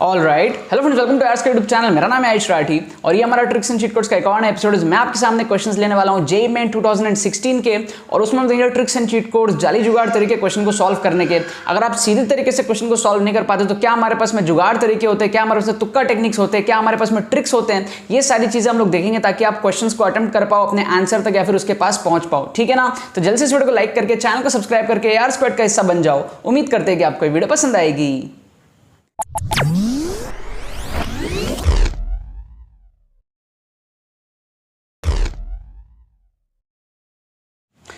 All right, hello friends, welcome to ask YouTube channel. मेरा नाम है आयुष राठी और ये हमारा ट्रिक्स एंड चीट कोड्स का एक और एपिसोड है। मैं आपके सामने क्वेश्चंस लेने वाला हूं जेईई मेन 2016 के, और उसमें हम देंगे ट्रिक्स एंड चीट कोड्स, जाली जुगाड़ तरीके क्वेश्चन को सॉल्व करने के। अगर आप सीधे तरीके से क्वेश्चन को सॉल्व नहीं कर पाते तो क्या हमारे पास में जुगाड़ तरीके होते हैं, क्या हमारे पास तुक्का टेक्निक्स होते हैं, क्या हमारे पास में ट्रिक्स होते हैं, ये सारी चीजें हम लोग देखेंगे ताकि आप क्वेश्चन को अटेम्प्ट कर पाओ अपने आंसर तक या फिर उसके पास पहुंच पाओ। ठीक है ना? तो जल्द से इस वीडियो को लाइक करके चैनल को सब्सक्राइब करके यार स्क्वाड का हिस्सा बन जाओ। उम्मीद करते हैं कि आपको ये वीडियो पसंद आएगी।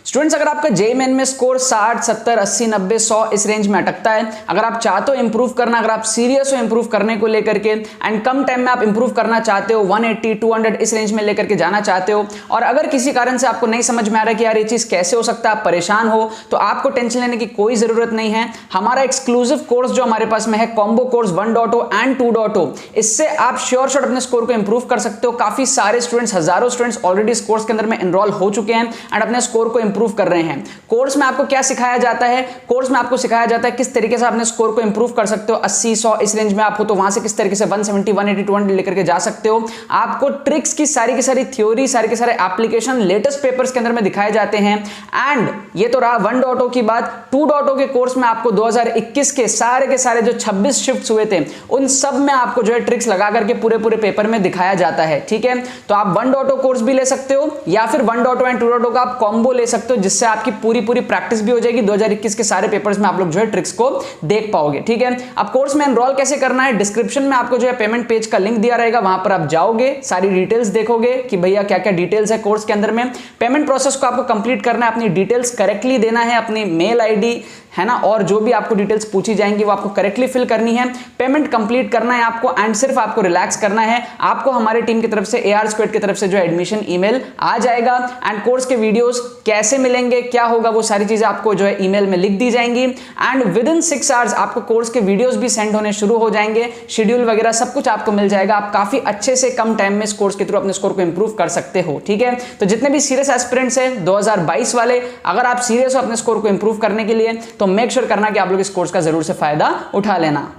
स्टूडेंट्स, अगर आपका जेईई मेन में स्कोर 60, 70, 80, 90, 100 इस रेंज में अटकता है, अगर आप चाहते हो इंप्रूव करना, अगर आप सीरियस हो इंप्रूव करने को लेकर के एंड कम टाइम में आप इंप्रूव करना चाहते हो, 180, 200 इस रेंज में लेकर के जाना चाहते हो, और अगर किसी कारण से आपको नहीं समझ में आ रहा है कि यार ये चीज कैसे हो सकता है, आप परेशान हो, तो आपको टेंशन लेने की कोई जरूरत नहीं है। हमारा एक्सक्लूसिव कोर्स जो हमारे पास में है, कॉम्बो कोर्स 1.0 एंड 2.0, इससे आप श्योर शॉट अपने स्कोर को इंप्रूव कर सकते हो। काफी सारे स्टूडेंट्स, हजारों स्टूडेंट्स ऑलरेडी इस कोर्स के अंदर में एनरोल हो चुके हैं एंड अपने स्कोर को इंप्रूव कर रहे हैं। कोर्स में आपको क्या सिखाया जाता है? कोर्स में आपको सिखाया जाता है किस तरीके से अपने स्कोर को इंप्रूव कर सकते हो। 80, 100 इस रेंज में आप हो तो वहां से किस तरीके से 170, 180, 200 लेकर के जा सकते हो। आपको ट्रिक्स की सारी थ्योरी, सारे के सारे एप्लीकेशन लेटेस्ट पेपर्स के अंदर में दिखाए जाते हैं। एंड ये तो रहा 1.0 की बात। 2.0 के कोर्स में आपको 2021 के सारे जो 26 शिफ्ट्स हुए थे, उन सब में आपको जो है ट्रिक्स लगा करके पूरे पेपर में दिखाया जाता है। ठीक है, तो आप 1.0 कोर्स भी ले सकते हो या फिर 1.0 एंड 2.0 का आप कॉम्बो ले सकते हो, जिससे आपकी पूरी प्रैक्टिस भी हो जाएगी। 2021 के सारे पेपर्स में आप लोग जो है ट्रिक्स को देख पाओगे। ठीक है, अब कोर्स में एनरोल कैसे करना है, डिस्क्रिप्शन में आपको जो है पेमेंट पेज का लिंक दिया रहेगा, वहां पर आप जाओगे, सारी डिटेल्स देखोगे कि भैया क्या क्या डिटेल्स है कोर्स के अंदर में। पेमेंट प्रोसेस को आपको कंप्लीट करना है, अपनी डिटेल्स करेक्टली देना है, अपनी मेल आईडी है ना, और जो भी आपको डिटेल्स पूछी जाएंगी वो आपको करेक्टली फिल करनी है। पेमेंट कंप्लीट करना है आपको एंड सिर्फ आपको रिलैक्स करना है। आपको हमारे टीम की तरफ से, एआर स्क्वाड की तरफ से जो एडमिशन ईमेल आ जाएगा एंड कोर्स के वीडियोस कैसे मिलेंगे, क्या होगा, वो सारी चीजें आपको जो है ईमेल में लिख दी जाएंगी एंड विद इन 6 आवर्स आपको कोर्स के वीडियोस भी सेंड होने शुरू हो जाएंगे। शेड्यूल वगैरह सब कुछ आपको मिल जाएगा। आप काफी अच्छे से कम टाइम में इस कोर्स के थ्रू अपने स्कोर को इंप्रूव कर सकते हो। ठीक है, तो जितने भी सीरियस एस्पिरेंट्स हैं 2022 वाले, अगर आप सीरियस हो अपने स्कोर को इंप्रूव करने के लिए, तो मेक श्योर करना कि आप लोग इस कोर्स का जरूर से फायदा उठा लेना।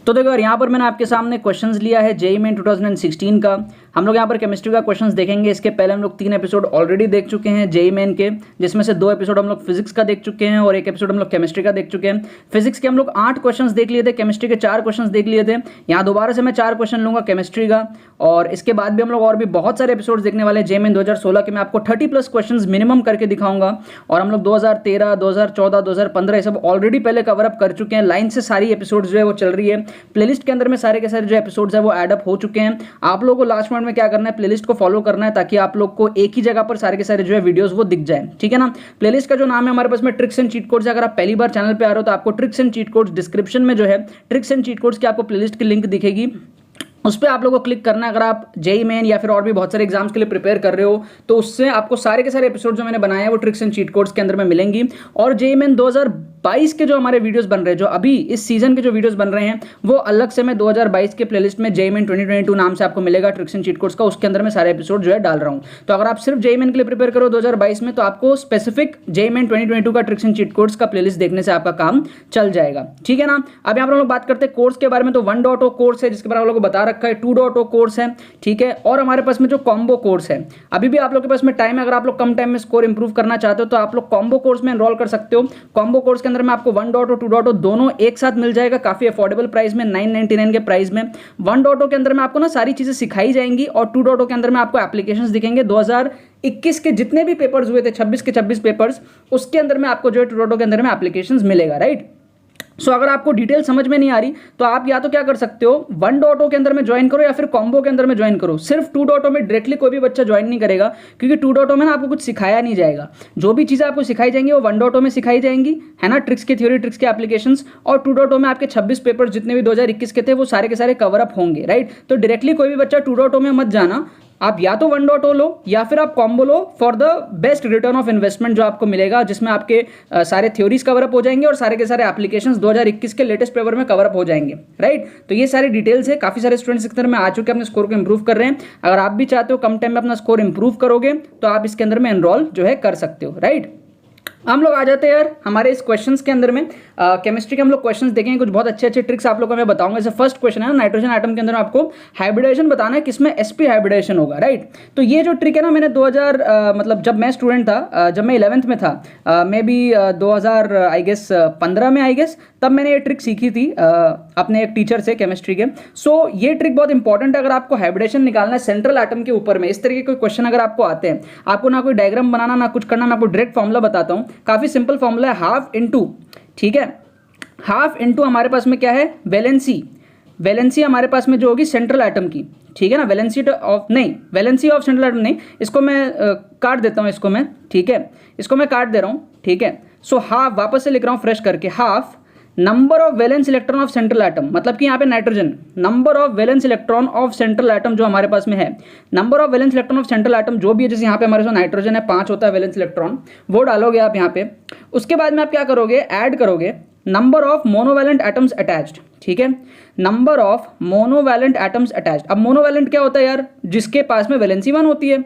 तो देखो यार, यहाँ पर मैंने आपके सामने क्वेश्चंस लिया है जेईई मेन 2016 का। हम लोग यहाँ पर केमिस्ट्री का क्वेश्चंस देखेंगे। इसके पहले हम लोग 3 एपिसोड ऑलरेडी देख चुके हैं जेईई मेन के, जिसमें से 2 एपिसोड हम लोग फिजिक्स का देख चुके हैं और 1 एपिसोड हम लोग केमिस्ट्री का देख चुके हैं। फिजिक्स के हम लोग 8 क्वेश्चंस देख लिए थे, केमिस्ट्री के 4 क्वेश्चंस देख लिए थे। यहाँ दोबारा से मैं 4 क्वेश्चन लूंगा केमिस्ट्री का, और इसके बाद भी हम लोग और भी बहुत सारे एपिसोड देखने वाले हैं। जेईई मेन 2016 के मैं आपको 30+ क्वेश्चंस मिनिमम करके दिखाऊंगा, और हम लोग 2013, 2014, 2015 ये सब ऑलरेडी पहले कवर अप कर चुके हैं। लाइन से सारी एपिसोड जो है वो चल रही है। प्लेलिस्ट के अंदर में सारे के सारे जो एपिसोड्स है वो ऐड अप हो चुके हैं। आप लोगों को लास्ट मिनट में क्या करना है, प्लेलिस्ट को फॉलो करना है, ताकि आप लोग को एक ही जगह पर सारे के सारे जो है वीडियोस वो दिख जाए। ठीक है ना? प्लेलिस्ट का जो नाम है हमारे पास में ट्रिक्स एंड चीट कोड्स है। अगर आप पहली बार चैनल पे आ रहे हो तो आपको tricks and cheat codes description में जो है ट्रिक्स एंड चीट कोड्स की आपको प्लेलिस्ट की लिंक दिखेगी, उस पर आप लोगों को क्लिक करना है। अगर आप जेईई मेन या फिर और भी बहुत सारे एग्जाम्स के लिए प्रिपेयर कर रहे हो तो उससे आपको सारे के सारे एपिसोड जो मैंने बनाए हैं वो ट्रिक्स एंड चीट कोड्स के अंदर में मिलेंगी। और जेईई मेन 2022 के जो हमारे वीडियोस बन रहे हैं, जो अभी इस सीजन के जो वीडियोस बन रहे हैं, वो अलग से मैं 2022 के प्लेलिस्ट में जेईई मेन 2022 नाम से आपको मिलेगा ट्रिक्स एंड चीट कोड्स का। उसके अंदर में सारे एपिसोड जो है डाल रहा हूँ। तो अगर आप सिर्फ जेईई मेन के लिए प्रिपेयर करो 2022 में, तो आपको स्पेसिफिक जेईई मेन 2022 का ट्रिक्स एंड चीट कोड्स का प्लेलिस्ट देखने से आपका काम चल जाएगा। ठीक है ना? अब यहाँ पर हम लोग बात करते हैं कोर्स के बारे में। तो 1.0 कोर्स है जिसके बारे में आप लोगों को बता रखा है, 2.0 कोर्स है। ठीक है, और हमारे पास में जो कॉम्बो कोर्स है, अभी भी आप लोग के पास में टाइम है। अगर आप लोग कम टाइम में स्कोर इंप्रूव करना चाहते हो तो आप लोग कॉम्बो कोर्स में एनरोल कर सकते हो। कॉम्बो कोर्स के अंदर में आपको 1.0 2.0 दोनों एक साथ मिल जाएगा, काफी अफोर्डेबल प्राइस में, 999 के प्राइस में। 1.0 के अंदर में आपको ना सारी चीजें सिखाई जाएंगी, और 2.0 के अंदर में आपको एप्लीकेशंस दिखेंगे। 2021 के जितने भी पेपर्स हुए थे, 26 के 26 पेपर्स, उसके अंदर में आपको जो है 2.0 के अंदर में एप्लीकेशंस मिलेगा। राइट? सो अगर आपको डिटेल समझ में नहीं आ रही तो आप या तो क्या कर सकते हो, 1.0 के अंदर में ज्वाइन करो या फिर कॉम्बो के अंदर में ज्वाइन करो। सिर्फ 2.0 में डायरेक्टली कोई भी बच्चा ज्वाइन नहीं करेगा, क्योंकि 2.0 में ना आपको कुछ सिखाया नहीं जाएगा। जो भी चीज़ें आपको सिखाई जाएंगी वो 1.0 में सिखाई जाएंगी, है ना, ट्रिक्स की थ्योरी, ट्रिक्स के एप्लीकेशंस। और 2.0 में आपके 26 पेपर जितने भी 2021 के थे वो सारे के सारे कवर अप होंगे। राइट? तो डायरेक्टली कोई भी बच्चा 2.0 में मत जाना, आप या तो 1.0 लो या फिर आप combo low for the best return of investment जो आपको मिलेगा, जिसमें आपके सारे थ्योरीज कवर अप हो जाएंगे और सारे के सारे एप्लीकेशंस 2021 के लेटेस्ट पेपर में कवर अप हो जाएंगे। राइट? तो ये सारी डिटेल्स है। काफी सारे स्टूडेंट्स इस तरह में आ चुके हैं, अपने स्कोर को इंप्रूव कर रहे हैं। अगर आप भी चाहते हो कम टाइम में अपना स्कोर इंप्रूव करोगे तो आप इसके अंदर में एनरोल जो है कर सकते हो। राइट? हम लोग आ जाते हैं यार हमारे इस क्वेश्चंस के अंदर में। केमिस्ट्री के हम लोग क्वेश्चंस देखेंगे, कुछ बहुत अच्छे अच्छे ट्रिक्स आप लोगों को मैं बताऊंगा। जैसे फर्स्ट क्वेश्चन है ना, नाइट्रोजन एटम के अंदर आपको हाइब्रिडेशन बताना है, किसमें sp हाइब्रिडेशन होगा, राइट। तो ये जो ट्रिक है ना, मैंने 2000 मतलब जब मैं स्टूडेंट था, जब मैं 11th में था, मे बी 2000 आई गेस 15 में आई गेस, तब मैंने ये ट्रिक सीखी थी अपने एक टीचर से केमिस्ट्री के। सो ये ट्रिक बहुत इंपॉर्टेंट है अगर आपको हाइब्रिडेशन निकालना है सेंट्रल एटम के ऊपर में। इस तरीके के कोई क्वेश्चन अगर आपको आते हैं, आपको ना कोई डायग्राम बनाना ना कुछ करना, मैं आपको डायरेक्ट फॉर्मूला बताता हूँ। काफी सिंपल फॉर्मूला है, हाफ इंटू, ठीक है, हाफ इंटू हमारे पास में क्या है, वैलेंसी। वैलेंसी हमारे पास में जो होगी सेंट्रल एटम की, ठीक है ना, वैलेंसी ऑफ नहीं, वैलेंसी ऑफ सेंट्रल एटम नहीं, इसको मैं काट देता हूँ, इसको मैं, ठीक है, इसको मैं काट दे रहा हूँ, ठीक है। सो हाफ, वापस से लिख रहा हूँ फ्रेश करके, half number of valence electron of central atom, मतलब कि यहाँ पे nitrogen, number of valence electron of central atom जो हमारे पास में है, number of valence electron of central atom जो भी है, जैसे यहाँ पे हमारे पास नाइट्रोजन है 5 होता है वैलेंस इलेक्ट्रॉन, वो डालोगे आप यहाँ पे। उसके बाद में आप क्या करोगे, ऐड करोगे number of monovalent atoms attached, ठीक है, number of monovalent atoms attached. अब मोनोवैलेंट क्या होता है यार, जिसके पास में वैलेंसी 1 होती है,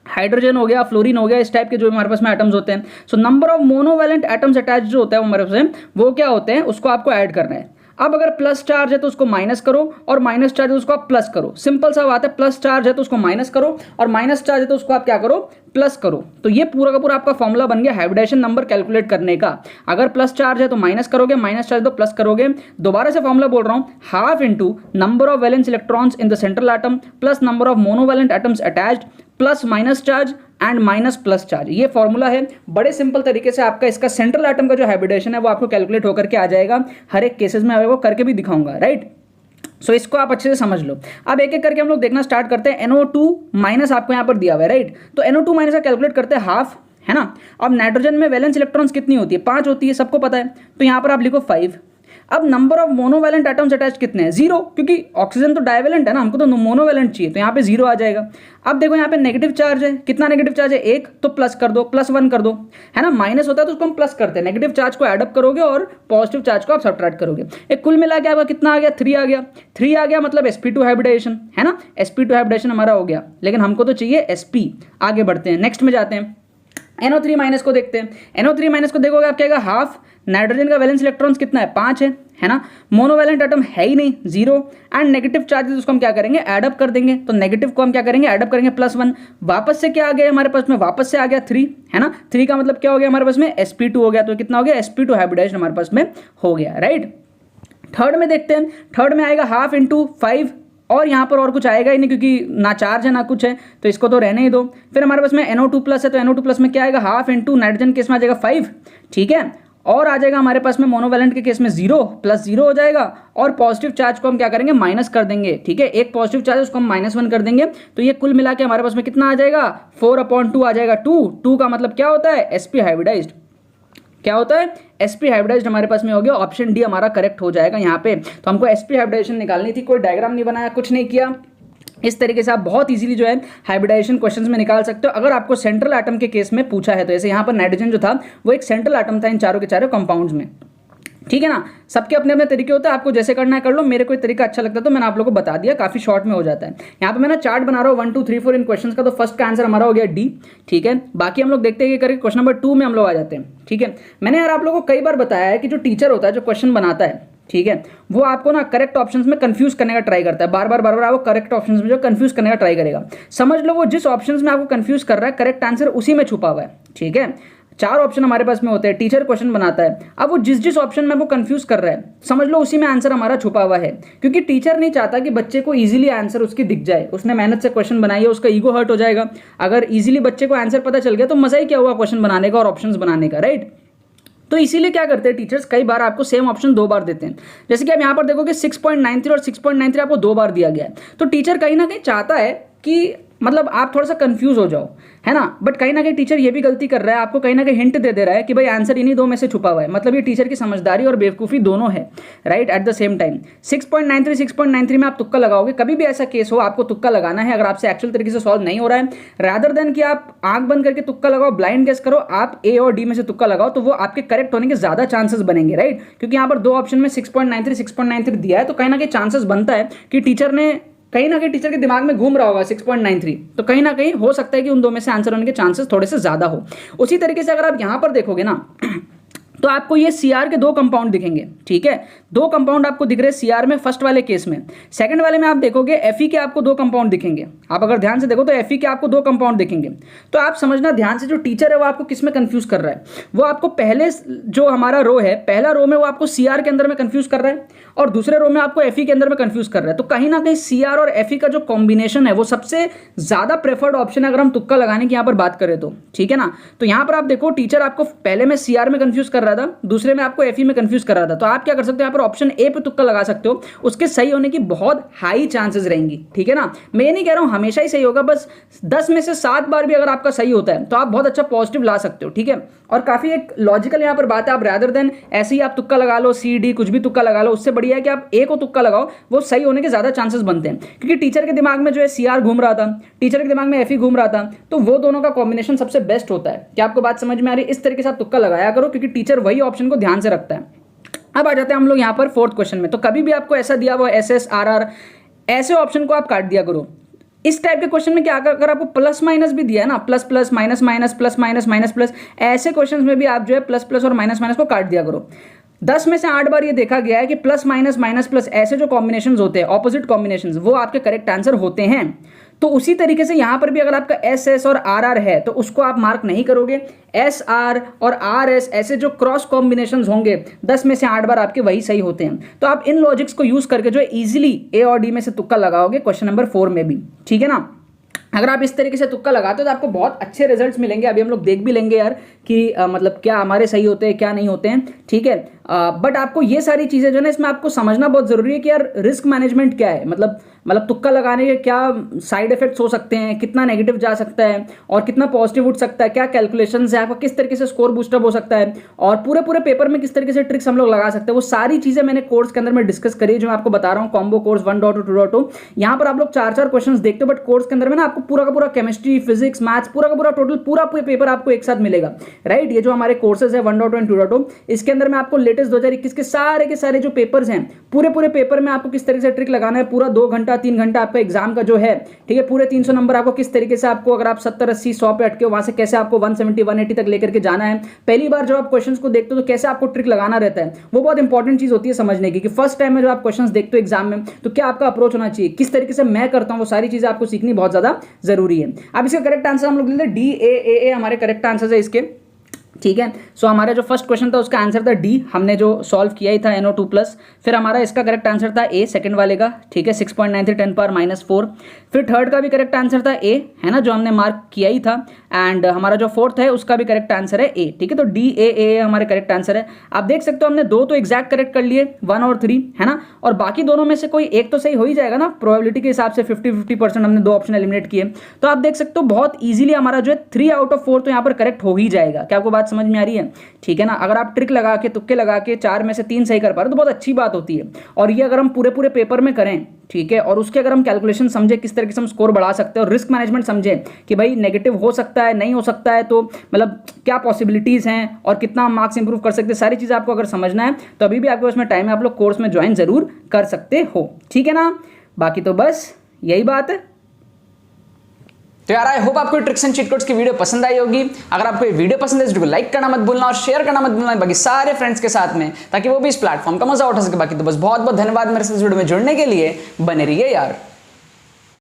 हाइड्रोजन हो गया, फ्लोरीन हो गया, इस टाइप के जो हमारे पास में एटम्स होते हैं। So number of monovalent atoms attach जो होता है वो हमारे पास में, वो क्या होते हैं, उसको आपको ऐड करना है। अब अगर प्लस चार्ज है तो उसको माइनस करो, और माइनस चार्ज है तो उसको आप प्लस करो। सिंपल सा बात है, प्लस चार्ज है तो उसको माइनस करो, और माइनस चार्ज है तो उसको आप क्या करो, प्लस करो। तो ये पूरा का पूरा आपका फॉर्मूला बन गया हाइब्रिडेशन नंबर कैलकुलेट करने का। अगर प्लस चार्ज है तो माइनस करोगे, माइनस चार्ज तो प्लस करोगे। दोबारा से फॉर्मूला बोल रहा हूं, half into number of valence electrons in the central atom plus number of monovalent atoms attached plus minus charge and minus plus charge. ये फॉर्मूला है, बड़े सिंपल तरीके से आपका इसका सेंट्रल एटम का जो हाइब्रिडेशन है वो आपको कैलकुलेट होकर के आ जाएगा। हर एक केसेस में आपको करके भी दिखाऊंगा, राइट। सो इसको आप अच्छे से समझ लो। अब एक एक करके हम लोग देखना स्टार्ट करते हैं। NO2 माइनस आपको यहाँ पर दिया हुआ है, राइट। तो NO2 माइनस का कैलकुलेट करते हैं हाफ, है ना। अब नाइट्रोजन में वैलेंस इलेक्ट्रॉन्स कितनी होती है, 5 होती है, सबको पता है। तो यहाँ पर आप लिखो 5। अब number of monovalent atoms attach कितने हैं, 0, क्योंकि ऑक्सीजन तो डाइवैलेंट है ना, हमको तो मोनोवैलेंट चाहिए, तो यहाँ पे 0 आ जाएगा। अब देखो यहाँ पे नेगेटिव चार्ज है, कितना नेगेटिव चार्ज है, 1, तो प्लस कर दो, +1 कर दो, है ना। माइनस होता है तो उसको हम प्लस करते हैं, नेगेटिव चार्ज को एडअप करोगे और पॉजिटिव चार्ज को आप सब्ट्रैक्ट करोगे। एक कुल मिला के आपका कितना आ गया, 3 आ गया। 3 आ गया मतलब sp2 हाइब्रिडेशन, है ना, sp2 हाइब्रिडेशन हमारा हो गया। लेकिन हमको तो चाहिए sp। आगे बढ़ते हैं, नेक्स्ट में जाते हैं, NO3 माइनस को देखते हैं। NO3 माइनस को देखोगे आप क्या आएगा, हाफ, नाइट्रोजन का वैलेंस इलेक्ट्रॉन्स कितना है, 5 है ना। मोनोवैलेंट एटम है ही नहीं, 0, एंड नेगेटिव चार्जेस उसको हम क्या करेंगे, एडअप कर देंगे। तो नेगेटिव को हम क्या करेंगे, एडअप करेंगे, +1। वापस से क्या आ गया हमारे पास में, वापस से आ गया 3, है ना। 3 का मतलब क्या हो गया हमारे पास में, sp2 हो गया। तो कितना हो गया, sp2 हाइब्रिडेशन हमारे पास में हो गया, राइट। थर्ड में देखते हैं, थर्ड में आएगा हाफ इंटू 5, और यहाँ पर और कुछ आएगा ही नहीं क्योंकि ना चार्ज है ना कुछ है, तो इसको तो रहने ही दो। फिर हमारे पास में NO2 प्लस है, तो NO2 प्लस में क्या आएगा, हाफ इंटू नाइट्रोजन केस में आ जाएगा 5, ठीक है। और आ जाएगा हमारे पास में मोनोवैलेंट के केस में 0 + 0 हो जाएगा, और पॉजिटिव चार्ज को हम क्या करेंगे, माइनस कर देंगे, ठीक है। एक पॉजिटिव चार्ज उसको हम -1 कर देंगे। तो ये कुल मिला के हमारे पास में कितना आ जाएगा, 4/2 आ जाएगा। 2 का मतलब क्या होता है, sp हाइब्रिडाइज्ड। क्या होता है, sp हाइब्रिडाइज्ड हमारे पास में हो गया। ऑप्शन डी हमारा करेक्ट हो जाएगा यहाँ पे। तो हमको sp हाइब्रिडाइजेशन निकालनी थी, कोई डायग्राम नहीं बनाया, कुछ नहीं किया। इस तरीके से आप बहुत इजीली जो है हाइब्रिडाइजेशन क्वेश्चंस में निकाल सकते हो अगर आपको सेंट्रल एटम के केस में पूछा है तो। जैसे यहाँ पर नाइट्रोजन जो था वो एक सेंट्रल एटम था इन चारों के चारों कंपाउंड्स में, ठीक है ना। सबके अपने अपने तरीके होते हैं, आपको जैसे करना है कर लो। मेरे कोई तरीका अच्छा लगता है तो मैंने आप लोगों को बता दिया, काफी शॉर्ट में हो जाता है। यहाँ पे मैं ना चार्ट बना रहा हूँ 1 2 3 4 इन क्वेश्चंस का। तो फर्स्ट का आंसर हमारा हो गया डी, ठीक है। बाकी हम लोग देखते हैं करके क्वेश्चन नंबर 2 में हम लोग आ जाते हैं, ठीक है। मैंने यार आप लोगों को कई बार बताया है कि जो टीचर होता है, जो क्वेश्चन बनाता है, ठीक है, वो आपको ना करेक्ट ऑप्शंस में कंफ्यूज करने का ट्राई करता है। बार बार आपको करेक्ट ऑप्शंस में जो कंफ्यूज करने का ट्राई करेगा। समझ लो वो जिस ऑप्शंस में आपको कंफ्यूज कर रहा है, करेक्ट आंसर उसी में छुपा हुआ है, ठीक है। 4 ऑप्शन हमारे पास में होते हैं, टीचर क्वेश्चन बनाता है। अब वो जिस ऑप्शन में वो कंफ्यूज कर रहा है, समझ लो उसी में आंसर हमारा छुपा हुआ है। क्योंकि टीचर नहीं चाहता कि बच्चे को इजीली आंसर उसकी दिख जाए। उसने मेहनत से क्वेश्चन बनाई है, उसका ईगो हर्ट हो जाएगा। अगर इजीली बच्चे को आंसर पता चल गया तो मजा ही क्या हुआ क्वेश्चन बनाने का और ऑप्शंस बनाने का, राइट। तो इसीलिए क्या करते हैं टीचर्स, कई बार आपको सेम ऑप्शन 2 बार देते हैं। जैसे कि आप यहाँ पर देखोगे 6.93 और 6.93 आपको 2 बार दिया गया है। तो टीचर कहीं ना कहीं चाहता है कि मतलब आप थोड़ा सा कंफ्यूज हो जाओ, है ना। बट कहीं ना कहीं टीचर ये भी गलती कर रहा है, आपको कहीं ना कहीं हिंट दे रहा है कि भाई आंसर इन्हीं 2 में से छुपा हुआ है। मतलब ये टीचर की समझदारी और बेवकूफ़ी दोनों है, right, at the same time. 6.93 में आप तुक्का लगाओगे। कभी भी ऐसा केस हो आपको तुक्का लगाना है, अगर आपसे एक्चुअल तरीके से सॉल्व नहीं हो रहा है, रादर देन कि आप आंख बंद करके तुक्का लगाओ, ब्लाइंड गेस करो, आप ए और डी में से तुक्का लगाओ, तो वो आपके करेक्ट होने के ज्यादा चांसेस बनेंगे, राइट। क्योंकि यहाँ पर 2 ऑप्शन में 6.93 दिया है, तो कहीं ना कहीं चांसेस बनता है कि टीचर ने कहीं ना कहीं टीचर के दिमाग में घूम रहा होगा 6.93, तो कहीं ना कहीं हो सकता है कि उन दो में से आंसर होने के चांसेस थोड़े से ज़्यादा हो। उसी तरीके से अगर आप यहाँ पर देखोगे ना तो आपको ये सीआर के दो कंपाउंड दिखेंगे, ठीक है, दो कंपाउंड आपको दिख रहे हैं सीआर में फर्स्ट वाले केस में। सेकंड वाले में आप देखोगे एफई के आपको दो कंपाउंड दिखेंगे। आप अगर ध्यान से देखो तो एफई के आपको दो कंपाउंड दिखेंगे। तो आप समझना ध्यान से, जो टीचर है वो आपको किस में कंफ्यूज कर रहा है, वो आपको पहले जो हमारा रो है, पहला रो में वो आपको सीआर के अंदर में कंफ्यूज कर रहा है और दूसरे रो में आपको एफई के अंदर में कंफ्यूज कर रहा है। तो कहीं ना कहीं सीआर और एफई का जो कॉम्बिनेशन है वो सबसे ज्यादा प्रेफर्ड ऑप्शन है अगर हम तुक्का लगाने की यहाँ पर बात करें तो, ठीक है ना। तो यहाँ पर आप देखो टीचर आपको पहले में सीआर में कंफ्यूज कर रहा था, दूसरे में आपको एफई में कंफ्यूज कर रहा था। तो आप क्या कर सकते हो, यहाँ पर ऑप्शन ए पे तुक्का लगा सकते हो, उसके सही होने की बहुत हाई चांसेस रहेंगी, ठीक है ना। मैं ये नहीं कह रहा हूं हमेशा ही सही होगा, बस 10 में से 7 बार भी अगर आपका सही होता है तो आप बहुत अच्छा पॉजिटिव ला सकते हो, ठीक है। और काफी एक लॉजिकल यहाँ पर बात है, आप रादर देन ऐसे ही आप तुक्का लगा लो, सी डी कुछ भी तुक्का लगा लो, उससे बढ़िया है कि आप ए को तुक्का लगाओ, वो सही होने के ज्यादा चांसेस बनते हैं। क्योंकि टीचर के दिमाग में जो है सीआर घूम रहा था, टीचर के दिमाग में एफई घूम रहा था, तो वो दोनों का कॉम्बिनेशन सबसे बेस्ट होता है। क्या आपको बात समझ में आ रही है? इस तरीके से आप तुक्का लगाया करो, क्योंकि टीचर वही ऑप्शन को ध्यान से रखता है। अब आ जाते हैं हम लोग यहाँ पर फोर्थ क्वेश्चन में। तो कभी भी आपको ऐसा दिया हुआ एस एस आर आर, ऐसे ऑप्शन को आप काट दिया करो। इस टाइप के क्वेश्चन में क्या, अगर आपको प्लस माइनस भी दिया है ना, plus plus minus minus plus minus minus plus, ऐसे क्वेश्चंस में भी आप जो है प्लस प्लस और माइनस माइनस को काट दिया करो। 10 में से 8 बार ये देखा गया है कि प्लस माइनस माइनस प्लस ऐसे जो कॉम्बिनेशंस होते हैं, ऑपोजिट कॉम्बिनेशंस, वो आपके करेक्ट आंसर होते हैं। तो उसी तरीके से यहां पर भी अगर आपका एस एस और आर आर है तो उसको आप मार्क नहीं करोगे। एस आर और आर एस ऐसे जो क्रॉस कॉम्बिनेशंस होंगे 10 में से 8 बार आपके वही सही होते हैं। तो आप इन लॉजिक्स को यूज करके जो है इजीली ए और डी में से तुक्का लगाओगे क्वेश्चन नंबर 4 में भी, ठीक है ना। अगर आप इस तरीके से तुक्का लगाते हो तो आपको बहुत अच्छे रिजल्ट्स मिलेंगे। अभी हम लोग देख भी लेंगे यार कि मतलब क्या हमारे सही होते हैं क्या नहीं होते हैं, ठीक है। बट आपको ये सारी चीजें जो है ना, इसमें आपको समझना बहुत जरूरी है कि यार रिस्क मैनेजमेंट क्या है, मतलब तुक्का लगाने के क्या साइड इफेक्ट्स हो सकते हैं, कितना नेगेटिव जा सकता है और कितना पॉजिटिव उठ सकता है, क्या कैलकुलेशंस है, आपका किस तरीके से स्कोर बूस्टअप हो सकता है और पूरे पेपर में किस तरीके से ट्रिक्स हम लोग लगा सकते हैं, वो सारी चीजें मैंने कोर्स के अंदर में डिस्कस करी है, जो मैं आपको बता रहा हूँ। कॉम्बो कोर्स 1.2 2.2 यहाँ पर आप लोग 4-4 क्वेश्चन देखते हो, बट कोर्स के अंदर में ना आपको पूरा का पूरा केमिस्ट्री, फिजिक्स, मैथ्स, पूरा का पूरा टोटल पूरा पेपर आपको एक साथ मिलेगा, राइट। ये जो हमारे कोर्सेज है 1.1 एंड 2.2, इसके अंदर में आपको लेटेस्ट 2021 के सारे जो पेपर्स हैं, पूरे पेपर में आपको किस तरीके से ट्रिक लगाना है, पूरा 2 घंटा 3 घंटा आपका एग्जाम का जो है, ठीक है, पूरे 300 नंबर आपको किस तरीके से, आपको अगर आप 70 80 100 पे अटके हो, वहां से कैसे आपको 170 180 तक लेकर के जाना है। पहली बार जब आप क्वेश्चंस को देखते हो तो कैसे आपको ट्रिक लगाना रहता है, वो बहुत इंपॉर्टेंट चीज होती है समझने की, कि फर्स्ट टाइम में जब आप क्वेश्चंस देखते हो एग्जाम में तो क्या आपका अप्रोच होना चाहिए, किस तरीके से मैं करता हूं, वो सारी चीजें आपको सीखनी बहुत ज्यादा जरूरी है। अब इसका करेक्ट आंसर हम लोग लेते हैं डी ए हमारे करेक्ट आंसर है इसके, ठीक है। सो हमारा जो फर्स्ट क्वेश्चन था उसका आंसर था डी, हमने जो सॉल्व किया ही था NO2+। फिर हमारा इसका करेक्ट आंसर था ए, सेकंड वाले का, ठीक है, 6.93 10⁻⁻⁴। फिर थर्ड का भी करेक्ट आंसर था ए, है ना, जो हमने मार्क किया ही था। एंड हमारा जो फोर्थ है उसका भी करेक्ट आंसर है ए, ठीक है। तो डी ए हमारे करेक्ट आंसर है। आप देख सकते हो हमने 2 तो एग्जैक्ट करेक्ट कर लिए, 1 और 3, है ना, और बाकी दोनों में से कोई एक तो सही हो ही जाएगा ना, प्रोबेबिलिटी के हिसाब से 50-50% हमने 2 ऑप्शन एलिमिनेट किए। तो आप देख सकते हो बहुत ईजिली हमारा जो है 3 आउट ऑफ 4 तो यहाँ पर करेक्ट हो ही जाएगा। क्या आपको बात समझ में आ रही है, ठीक है ना। अगर आप ट्रिक लगा के, तुक्के लगा के 4 में से 3 सही कर पा रहे हो तो बहुत अच्छी बात होती है। और ये अगर हम पूरे पेपर में करें, ठीक है, और उसके अगर हम कैलकुलेशन समझे किस तरीके से हम स्कोर बढ़ा सकते हैं और रिस्क मैनेजमेंट समझे कि भाई नेगेटिव हो सकता है नहीं हो सकता है, तो मतलब क्या पॉसिबिलिटीज हैं और कितना हम मार्क्स इंप्रूव कर सकते हैं, सारी चीजें आपको अगर समझना है तो अभी भी आपके पास में टाइम है, आप लोग कोर्स में ज्वाइन जरूर कर सकते हो, ठीक है ना। बाकी तो बस यही बात है। तो यार आई होप आपको ट्रिक्स एंड चीट कोड्स की वीडियो पसंद आई होगी। अगर आपको ये वीडियो पसंद है इस वीडियो को लाइक करना मत भूलना और शेयर करना मत भूलना बाकी सारे फ्रेंड्स के साथ में, ताकि वो भी इस प्लेटफॉर्म का मजा उठा सके। बाकी तो बस बहुत बहुत धन्यवाद मेरे साथ इस वीडियो में जुड़ने के लिए, बने रहिए यार।